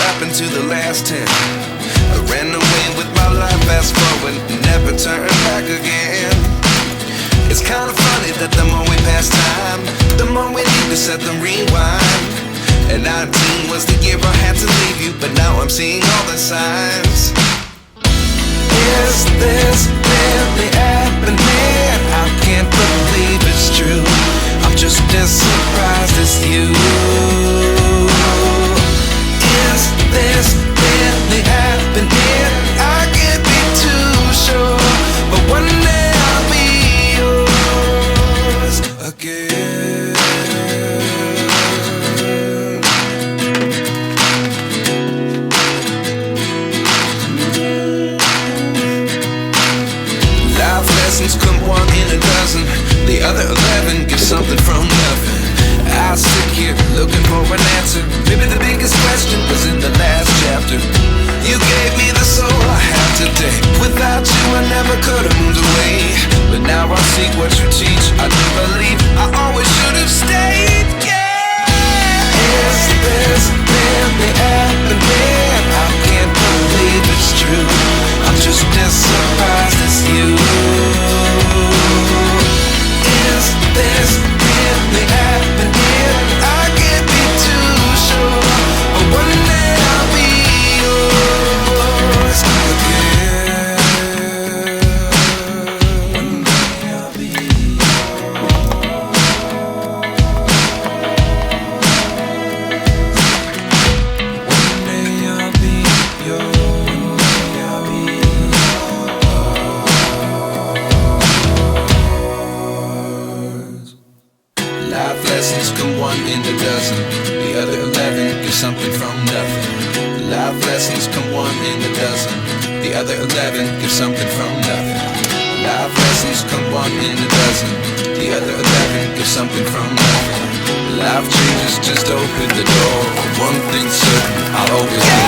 happened to the last 10? I ran away with my life, fast forward, never turn back again. It's kind of funny that the more we pass time, the more we need to set the rewind. And 19 was the year I had to leave you, but now I'm seeing all the signs. Is this really happening? I can't believe it's true. I'm just as surprised as you. Is this really happening? I can't be too sure, but one day I'll be yours again. Life lessons come one in a dozen. The other 11 get something from nothing. I sit here looking for an answer. Maybe the biggest question was in the last chapter. You gave me the soul I have today. Without you I never could have moved away. But now I see what you teach. I do believe I always should have stayed. Yeah. Is this really happening? I can't believe it's true. I'm just as surprised as you. Is this really happening? I can't be too sure, but one day I'll be yours again. One day I'll be yours. One day I'll be yours. One day I'll be yours. Life lessons come one in a dozen. The other 11 get something from nothing. Life lessons come one in a dozen. The other 11 get something from nothing. Life lessons come one in a dozen. The other 11 get something from nothing. Life changes, just open the door. One thing's certain, I'll always be